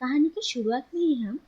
कहानी की शुरुआत में ही हम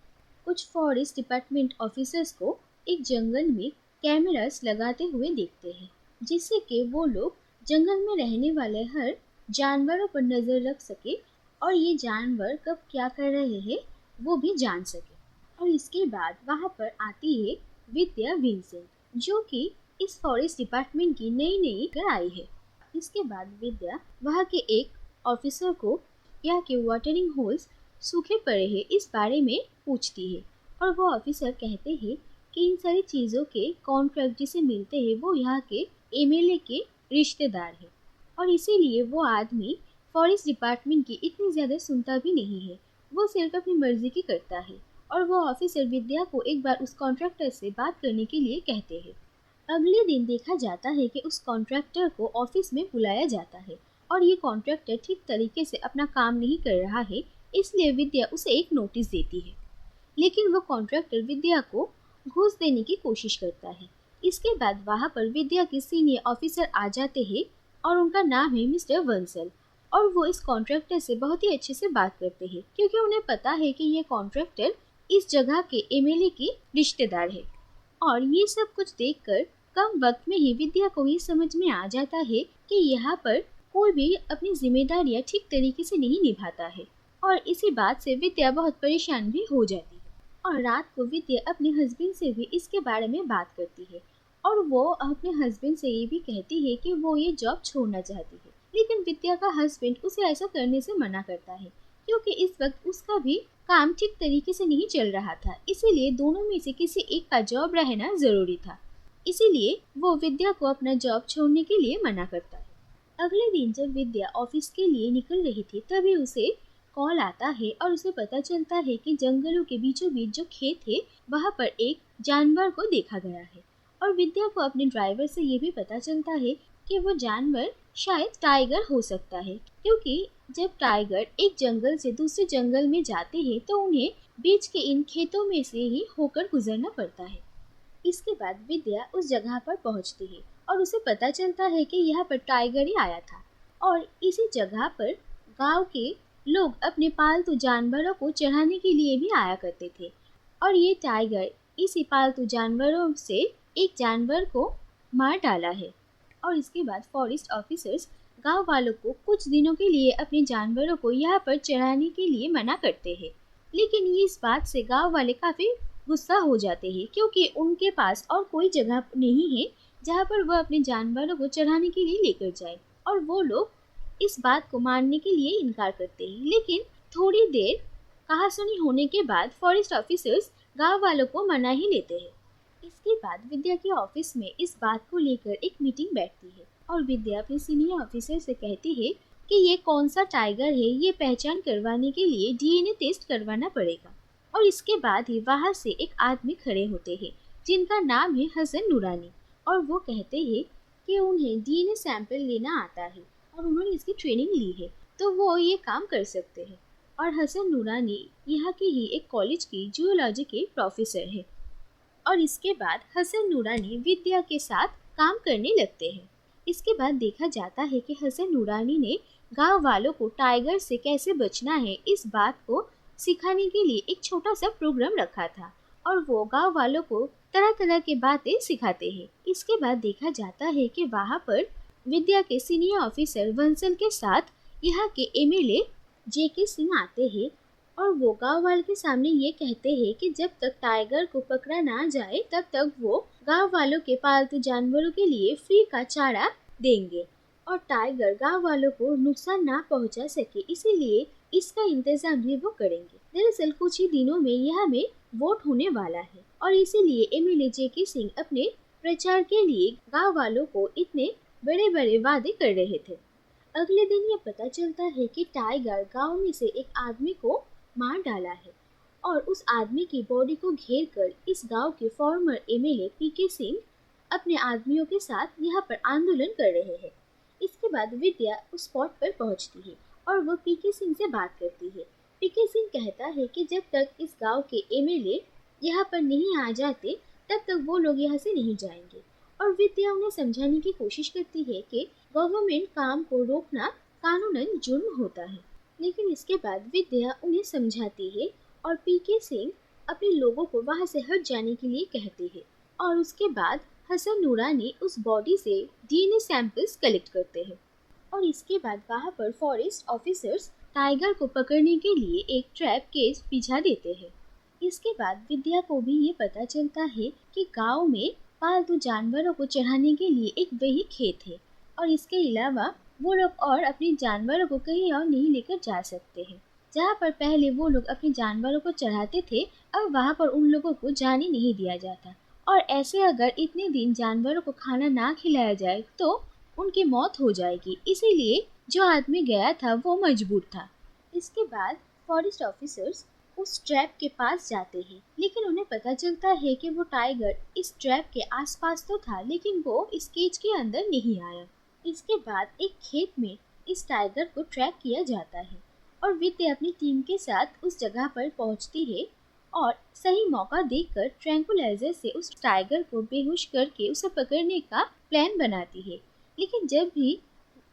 कुछ फॉरेस्ट डिपार्टमेंट ऑफिसर्स को एक जंगल में कैमरास लगाते हुए देखते हैं, जिससे कि वो लोग जंगल में रहने वाले हर जानवरों पर नजर रख सके और ये जानवर कब क्या कर रहे हैं वो भी जान सके। और इसके बाद वहाँ पर आती है विद्या विंसेंट, जो कि इस फॉरेस्ट डिपार्टमेंट की नई नई कर आई है। इसके बाद विद्या वहाँ के एक ऑफिसर को यहाँ के वाटरिंग होल्स सूखे पड़े हैं इस बारे में पूछती है, और वो ऑफिसर कहते हैं कि इन सारी चीज़ों के कॉन्ट्रैक्ट जिसे मिलते हैं वो यहाँ के एमएलए के रिश्तेदार हैं, और इसीलिए वो आदमी फॉरेस्ट डिपार्टमेंट की इतनी ज़्यादा सुनता भी नहीं है, वो सिर्फ अपनी मर्जी की करता है। और वो ऑफिसर विद्या को एक बार उस कॉन्ट्रैक्टर से बात करने के लिए कहते हैं। अगले दिन देखा जाता है कि उस कॉन्ट्रैक्टर को ऑफिस में बुलाया जाता है, और ये कॉन्ट्रैक्टर ठीक तरीके से अपना काम नहीं कर रहा है, इसलिए विद्या उसे एक नोटिस देती है। लेकिन वो कॉन्ट्रैक्टर विद्या को घूस देने की कोशिश करता है। इसके बाद वहाँ पर विद्या के सीनियर ऑफिसर आ जाते हैं, और उनका नाम है मिस्टर वंसल। और वो इस कॉन्ट्रैक्टर से बहुत ही अच्छे से बात करते हैं, क्योंकि उन्हें पता है कि ये कॉन्ट्रैक्टर इस जगह के एमएलए के रिश्तेदार है। और ये सब कुछ देखकर कम वक्त में ही विद्या को ये समझ में आ जाता है कि यहाँ पर कोई भी अपनी जिम्मेदारियाँ ठीक तरीके से नहीं निभाता है। और इसी बात से विद्या बहुत परेशान भी हो जाती है। और रात को विद्या अपने हस्बैंड से भी इसके बारे में बात करती है, और वो अपने हस्बैंड से ये भी कहती है कि वो ये जॉब छोड़ना चाहती है। लेकिन विद्या का हस्बैंड उसे ऐसा करने से मना करता है, क्योंकि इस वक्त उसका भी काम ठीक तरीके से नहीं चल रहा था, इसीलिए दोनों में से किसी एक का जॉब रहना जरूरी था। इसीलिए वो विद्या को अपना जॉब छोड़ने के लिए मना करता है। अगले दिन जब विद्या ऑफिस के लिए निकल रही थी, तभी उसे कॉल आता है, और उसे पता चलता है कि जंगलों के बीचों बीच जो खेत है वहाँ पर एक जानवर को देखा गया है। और विद्या को अपने ड्राइवर से ये भी पता चलता है कि वो जानवर शायद टाइगर हो सकता है, क्योंकि जब टाइगर एक जंगल से दूसरे जंगल में जाते हैं तो उन्हें बीच के इन खेतों में से ही होकर गुजरना पड़ता है। इसके बाद विद्या उस जगह पर पहुंचती है, और उसे पता चलता है कि यहाँ पर टाइगर ही आया था। और इसी जगह पर गांव के लोग अपने पालतू जानवरों को चढ़ाने के लिए भी आया करते थे, और ये टाइगर इसी पालतू जानवरों से एक जानवर को मार डाला है। और इसके बाद फॉरेस्ट ऑफिसर्स गांव वालों को कुछ दिनों के लिए अपने जानवरों को यहाँ पर चढ़ाने के लिए मना करते हैं। लेकिन ये इस बात से गांव वाले काफ़ी गुस्सा हो जाते हैं, क्योंकि उनके पास और कोई जगह नहीं है जहाँ पर वह अपने जानवरों को चढ़ाने के लिए लेकर जाए, और वो लोग इस बात को मानने के लिए इनकार करते हैं। लेकिन थोड़ी देर कहासुनी होने के बाद फॉरेस्ट ऑफिसर्स गांव वालों को मना ही लेते हैं। इसके बाद विद्या के ऑफिस में इस बात को लेकर एक मीटिंग बैठती है, और विद्या अपने सीनियर ऑफिसर से कहती है कि ये कौन सा टाइगर है, ये पहचान करवाने के लिए डीएनए टेस्ट करवाना पड़ेगा। और इसके बाद ही वहाँ से एक आदमी खड़े होते हैं, जिनका नाम है हसन नूरानी, और वो कहते हैं कि उन्हें डीएनए सैंपल लेना आता है, और उन्होंने इसकी ट्रेनिंग ली है, तो वो ये काम कर सकते हैं। और हसन नूरानी यहाँ के ही एक कॉलेज की जूलॉजी के प्रोफेसर है। और इसके बाद हसन नूरानी विद्या के साथ काम करने लगते हैं। इसके बाद देखा जाता है कि हसन नूरानी ने गांव वालों को टाइगर से कैसे बचना है इस बात को सिखाने के लिए एक छोटा सा प्रोग्राम रखा था, और वो गांव वालों को तरह तरह की बातें सिखाते हैं। इसके बाद देखा जाता है कि वहाँ पर विद्या के सीनियर ऑफिसर वंसल के साथ यहाँ के एमएलए जेके सिंह आते हैं, और वो गांव वालों के सामने ये कहते हैं कि जब तक टाइगर को पकड़ा ना जाए तब तक वो गांव वालों के पालतू जानवरों के लिए फ्री का चारा देंगे, और टाइगर गांव वालों को नुकसान ना पहुंचा सके इसीलिए इसका इंतजाम भी वो करेंगे। दरअसल कुछ ही दिनों में यहाँ में वोट होने वाला है, और इसीलिए एमएलए जेके सिंह अपने प्रचार के लिए गांव वालों को इतने बड़े बड़े वादे कर रहे थे। अगले दिन ये पता चलता है कि टाइगर गांव में से एक आदमी को मार डाला है, और उस आदमी की बॉडी को घेर कर इस गांव के फॉर्मर एमएलए पीके सिंह अपने आदमियों के साथ यहाँ पर आंदोलन कर रहे हैं। इसके बाद विद्या उस स्पॉट पर पहुँचती है, और वो पीके सिंह से बात करती है। पीके सिंह कहता है कि जब तक इस गांव के एमएलए यहाँ पर नहीं आ जाते तब तक वो लोग यहाँ से नहीं जाएंगे। और विद्या उन्हें समझाने की कोशिश करती है कि गवर्नमेंट काम को रोकना कानूनन जुर्म होता है, लेकिन इसके बाद विद्या उन्हें समझाती है और पीके सिंह अपने लोगों को वहां से हट जाने के लिए कहते हैं। और उसके बाद हसन नूरानी उस बॉडी से डीएनए सैंपल्स कलेक्ट करते हैं। और इसके बाद वहां पर फॉरेस्ट ऑफिसर्स टाइगर को पकड़ने के लिए एक ट्रैप केस बिछा देते हैं। इसके बाद विद्या को भी ये पता चलता है कि गांव में पालतू जानवरों को चढ़ाने के लिए एक वही खेत है और इसके अलावा वो लोग और अपने जानवरों को कहीं और नहीं लेकर जा सकते हैं। जहाँ पर पहले वो लोग अपने जानवरों को चढ़ाते थे, अब वहाँ पर उन लोगों को जाने नहीं दिया जाता। और ऐसे अगर इतने दिन जानवरों को खाना ना खिलाया जाए तो उनकी मौत हो जाएगी, इसीलिए जो आदमी गया था वो मजबूर था। इसके बाद फॉरेस्ट ऑफिसर्स उस ट्रैप के पास जाते हैं, लेकिन उन्हें पता चलता है कि वो टाइगर इस ट्रैप के आसपास तो था, लेकिन वो इस केज के अंदर नहीं आया। इसके बाद एक खेत में इस टाइगर को ट्रैक किया जाता है और विद्या अपनी टीम के साथ उस जगह पर पहुंचती है और सही मौका देखकर ट्रैंकुलाइजर से उस टाइगर को बेहोश करके उसे पकड़ने का प्लान बनाती है। लेकिन जब भी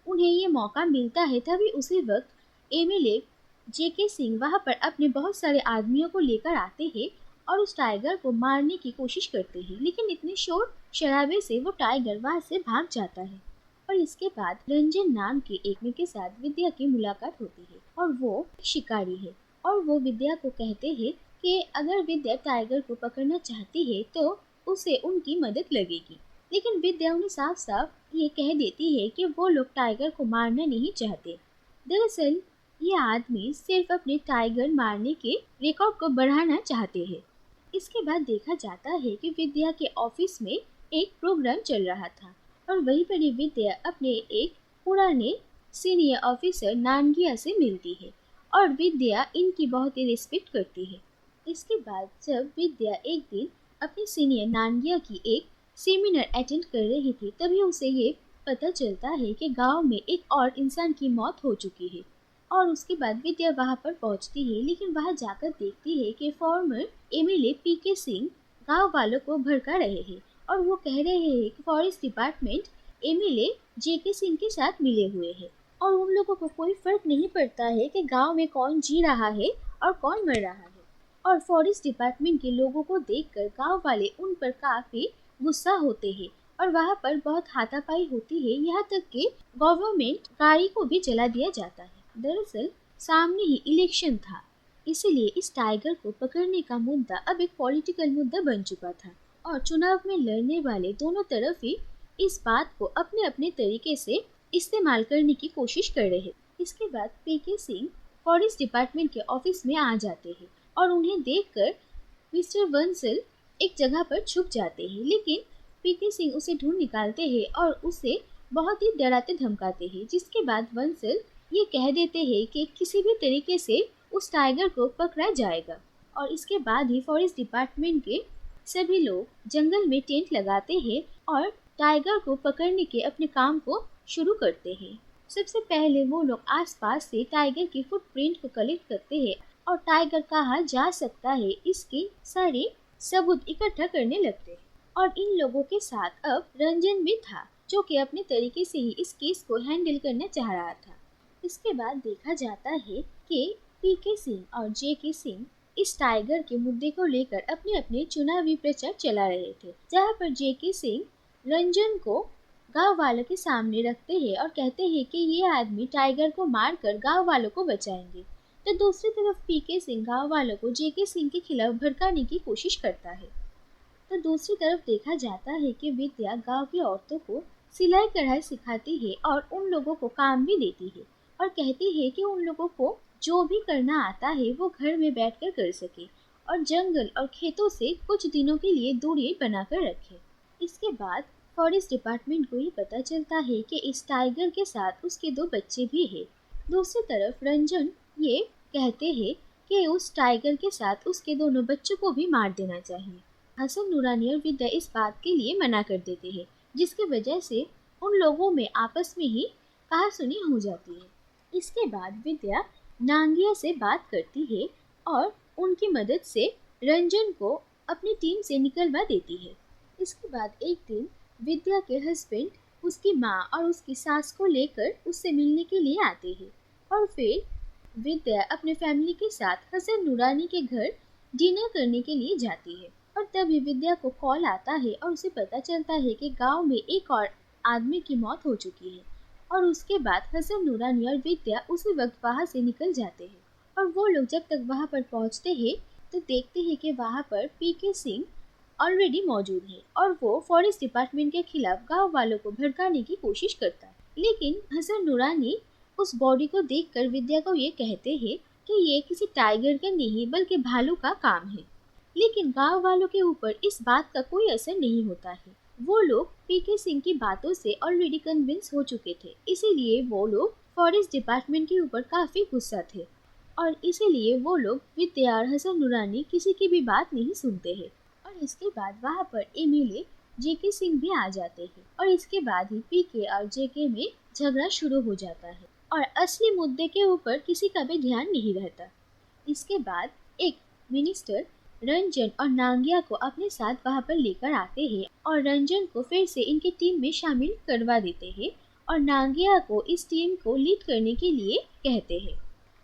उन्हें ये मौका मिलता है तभी उसी वक्त एमएलए जेके सिंह वहां पर अपने बहुत सारे आदमियों को लेकर आते हैं और उस टाइगर को मारने की कोशिश करते हैं, लेकिन इतने शोर शराबे से वो टाइगर वहां से भाग जाता है। और इसके बाद रंजन नाम के एक के साथ विद्या की मुलाकात होती है और वो शिकारी है और वो विद्या को कहते हैं कि अगर विद्या टाइगर को पकड़ना चाहती है तो उसे उनकी मदद लगेगी। लेकिन विद्या उन्हें साफ साफ ये कह देती है कि वो लोग टाइगर को मारना नहीं चाहते। दरअसल ये आदमी सिर्फ अपने टाइगर मारने के रिकॉर्ड को बढ़ाना चाहते हैं। इसके बाद देखा जाता है कि विद्या के ऑफिस में एक प्रोग्राम चल रहा था और वहीं पर ही विद्या अपने एक पुराने सीनियर ऑफिसर नानगिया से मिलती है और विद्या इनकी बहुत ही रिस्पेक्ट करती है। इसके बाद जब विद्या एक दिन अपने सीनियर नानगिया की एक सेमिनार अटेंड कर रही थी, तभी उसे ये पता चलता है कि गांव में एक और इंसान की मौत हो चुकी है। और उसके बाद विद्या वहां पर पहुंचती है, लेकिन वहां जाकर देखती है कि फॉर्मर एमएलए पीके सिंह गांव वालों को भड़का रहे हैं और वो कह रहे हैं कि फॉरेस्ट डिपार्टमेंट एमएलए जेके सिंह के साथ मिले हुए हैं और उन लोगों को कोई फर्क नहीं पड़ता है कि गांव में कौन जी रहा है और कौन मर रहा है। और फॉरेस्ट डिपार्टमेंट के लोगों को देखकर गांव वाले उन पर काफी गुस्सा होते हैं और वहां पर बहुत हाथापाई होती है, यहाँ तक कि गवर्नमेंट गाड़ी को भी जला दिया जाता है। दरअसल सामने ही इलेक्शन था, इसीलिए इस टाइगर को पकड़ने का मुद्दा अब एक पॉलिटिकल मुद्दा बन चुका था और चुनाव में लड़ने वाले दोनों तरफ ही इस बात को अपने अपने तरीके से इस्तेमाल करने की कोशिश कर रहे। इसके बाद पीके सिंह फॉरेस्ट डिपार्टमेंट के ऑफिस में आ जाते हैं और उन्हें देखकर मिस्टर बंसल एक जगह पर छुप जाते हैं, लेकिन पीके सिंह उसे ढूंढ निकालते हैं और उसे बहुत ही डराते धमकाते हैं। जिसके बाद बंसल ये कह देते हैं कि किसी भी तरीके से उस टाइगर को पकड़ा जाएगा। और इसके बाद ही फॉरेस्ट डिपार्टमेंट के सभी लोग जंगल में टेंट लगाते हैं और टाइगर को पकड़ने के अपने काम को शुरू करते हैं। सबसे पहले वो लोग आसपास से टाइगर की फुटप्रिंट को कलेक्ट करते हैं और टाइगर कहाँ जा सकता है इसके सारे सबूत इकट्ठा करने लगते हैं। और इन लोगों के साथ अब रंजन भी था, जो कि अपने तरीके से ही इस केस को हैंडल करना चाह रहा था। इसके बाद देखा जाता है कि पीके सिंह और जेके सिंह इस टाइगर के मुद्दे को लेकर अपने अपने चुनावी प्रचार चला रहे थे, जहाँ पर जेके सिंह रंजन को गांव वालों के सामने रखते हैं और कहते हैं कि ये आदमी टाइगर को मारकर गांव वालों को बचाएंगे। तो दूसरी तरफ पीके सिंह गांव वालों को जेके सिंह के खिलाफ भड़काने की कोशिश करता है। तो दूसरी तरफ देखा जाता है कि विद्या गांव की औरतों को सिलाई कढ़ाई सिखाती है और उन लोगों को काम भी देती है और कहती है कि उन लोगों को जो भी करना आता है वो घर में बैठकर कर सके और जंगल और खेतों से कुछ दिनों के लिए दूरी बनाकर रखे। इसके बाद फॉरेस्ट डिपार्टमेंट को ये पता चलता है कि इस टाइगर के साथ उसके 2 बच्चे भी हैं। दूसरी तरफ रंजन ये कहते हैं कि उस टाइगर के साथ उसके दोनों बच्चों को भी मार देना चाहिए। हसन नूरानी और विद्या इस बात के लिए मना कर देते हैं, जिसकी वजह से उन लोगों में आपस में ही कहासुनी हो जाती है। इसके बाद विद्या नांगिया से बात करती है और उनकी मदद से रंजन को अपनी टीम से निकलवा देती है। इसके बाद एक दिन विद्या के हस्बैंड उसकी माँ और उसकी सास को लेकर उससे मिलने के लिए आते हैं और फिर विद्या अपने फैमिली के साथ हसन नुरानी के घर डिनर करने के लिए जाती है और तभी विद्या को कॉल आता है और उसे पता चलता है कि गांव में एक और आदमी की मौत हो चुकी है। और उसके बाद हसन नुरानी और विद्या उसी वक्त वहां से निकल जाते हैं। और वो लोग जब तक वहां पर पहुंचते हैं तो देखते हैं कि वहां पर पीके सिंह ऑलरेडी मौजूद है और वो फॉरेस्ट डिपार्टमेंट के खिलाफ गांव वालों को भड़काने की कोशिश करता है। लेकिन हसन नुरानी उस बॉडी को देखकर विद्या को ये कहते हैं कि ये किसी टाइगर का नहीं बल्कि भालू का काम है। लेकिन गांव वालों के ऊपर इस बात का कोई असर नहीं होता है। वो लोग पीके सिंह की बातों से ऑलरेडी कन्विंस हो चुके थे, इसीलिए वो लोग फॉरेस्ट डिपार्टमेंट के ऊपर काफी गुस्सा थे और इसीलिए वो लोग विद्या और हसन नुरानी किसी की भी बात नहीं सुनते हैं। और इसके बाद वहाँ पर एमएलए जेके सिंह भी आ जाते हैं और इसके बाद ही पीके और जेके में झगड़ा शुरू हो जाता है और असली मुद्दे के ऊपर किसी का भी ध्यान नहीं रहता। इसके बाद एक मिनिस्टर रंजन और नांगिया को अपने साथ वहां पर लेकर आते हैं और रंजन को फिर से इनकी टीम में शामिल करवा देते हैं और नांगिया को इस टीम को लीड करने के लिए कहते हैं।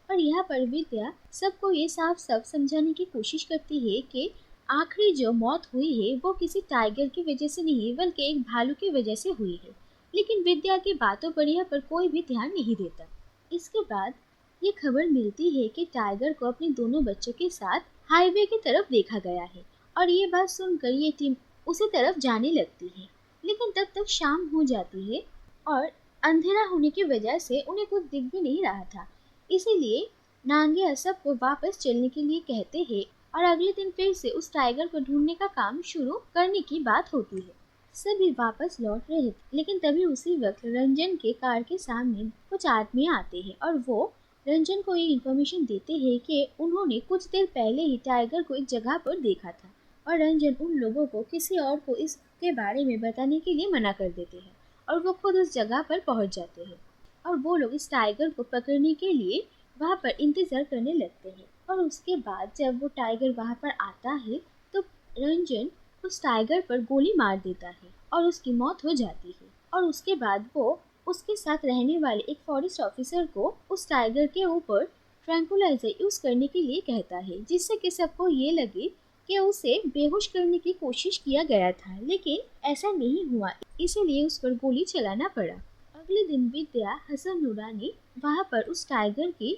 और यहाँ पर विद्या सबको ये साफ साफ समझाने की कोशिश करती है कि आखिरी जो मौत हुई है वो किसी टाइगर की वजह से नहीं बल्कि एक भालू की वजह से हुई है। लेकिन विद्या की बातों पर यहाँ पर कोई भी ध्यान नहीं देता। इसके बाद ये खबर मिलती है कि टाइगर को अपने दोनों बच्चों के साथ हाईवे की तरफ देखा गया है और ये बात सुनकर ये टीम उसी तरफ जाने लगती है। लेकिन तब तक शाम हो जाती है और अंधेरा होने की वजह से उन्हें कुछ दिख भी नहीं रहा था, इसीलिए नांगिया सबको वापस चलने के लिए कहते हैं और अगले दिन फिर से उस टाइगर को ढूंढने का काम शुरू करने की बात होती है। सभी वापस लौट रहे थे लेकिन तभी उसी वक्त रंजन के कार के सामने कुछ आदमी आते हैं और वो रंजन को ये इन्फॉर्मेशन देते हैं कि उन्होंने कुछ देर पहले ही टाइगर को एक जगह पर देखा था और रंजन उन लोगों को किसी और को इसके बारे में बताने के लिए मना कर देते हैं और वो खुद उस जगह पर पहुंच जाते हैं और वो लोग इस टाइगर को पकड़ने के लिए वहाँ पर इंतजार करने लगते हैं। और उसके बाद जब वो टाइगर वहाँ पर आता है तो रंजन उस टाइगर पर गोली मार देता है और उसकी मौत हो जाती है। और उसके बाद वो उसके साथ रहने वाले एक फॉरेस्ट ऑफिसर को उस टाइगर के ऊपर ट्रैंकुलाइजर यूज करने के लिए कहता है, जिससे कि सबको ये लगे कि उसे बेहोश करने की कोशिश किया गया था, लेकिन ऐसा नहीं हुआ, इसीलिए उस पर गोली चलाना पड़ा। अगले दिन विद्या हसन नुरानी वहाँ पर उस टाइगर की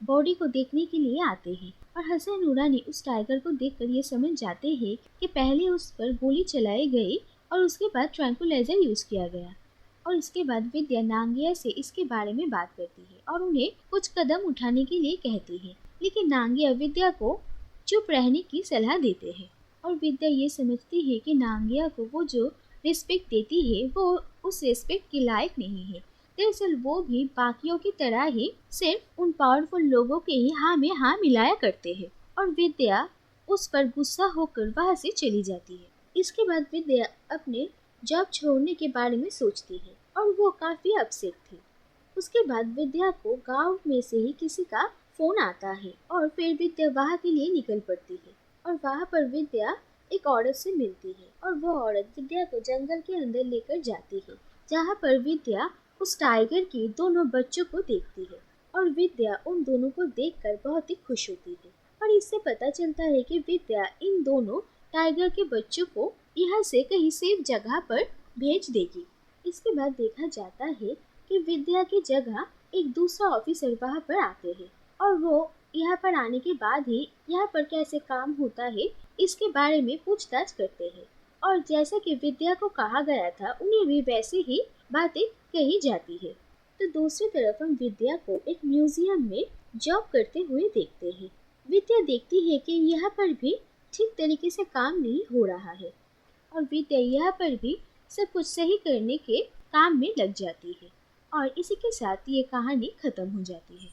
बॉडी को देखने के लिए आते हैं और हसन नुरानी उस टाइगर को देखकर ये समझ जाते हैं कि पहले उस पर गोली चलाई गई और उसके बाद ट्रैंकुलाइजर यूज किया गया। और इसके बाद विद्या नांगिया से इसके बारे में बात करती है और उन्हें कुछ कदम उठाने के लिए कहती है, लेकिन नांगिया विद्या को चुप रहने की सलाह देते हैं। और विद्या ये समझती है कि नांगिया को वो जो रिस्पेक्ट देती है वो उस रिस्पेक्ट के लायक नहीं है। दरअसल वो भी बाकियों की तरह ही सिर्फ उन पावरफुल लोगों के ही हाँ में हाँ मिलाया करते हैं। और विद्या उस पर गुस्सा होकर वहाँ से चली जाती है। इसके बाद विद्या अपने जॉब छोड़ने के बारे में सोचती है और वो काफी अपसेट थी। उसके बाद विद्या को गांव में से ही किसी का फोन आता है और फिर विद्या वहाँ के लिए निकल पड़ती है। और वहाँ पर विद्या एक औरत से मिलती है और वो औरत विद्या को जंगल के अंदर लेकर जाती है, जहाँ पर विद्या उस टाइगर के दोनों बच्चों को देखती है और विद्या उन दोनों को देखकर बहुत ही खुश होती है। और इससे पता चलता है कि विद्या इन दोनों टाइगर के बच्चों को यहाँ से कहीं सेफ जगह पर भेज देगी। इसके बाद देखा जाता है कि विद्या की जगह एक दूसरा ऑफिसर वहाँ पर आते हैं और वो यहाँ पर आने के बाद ही यहाँ पर कैसे काम होता है इसके बारे में पूछताछ करते हैं। और जैसा कि विद्या को कहा गया था उन्हें भी वैसे ही बातें कही जाती है। तो दूसरी तरफ हम विद्या को एक म्यूजियम में जॉब करते हुए देखते हैं। विद्या देखती है कि यहाँ पर भी ठीक तरीके से काम नहीं हो रहा है और विद्या यहाँ पर भी सब कुछ सही करने के काम में लग जाती है। और इसी के साथ ये कहानी खत्म हो जाती है।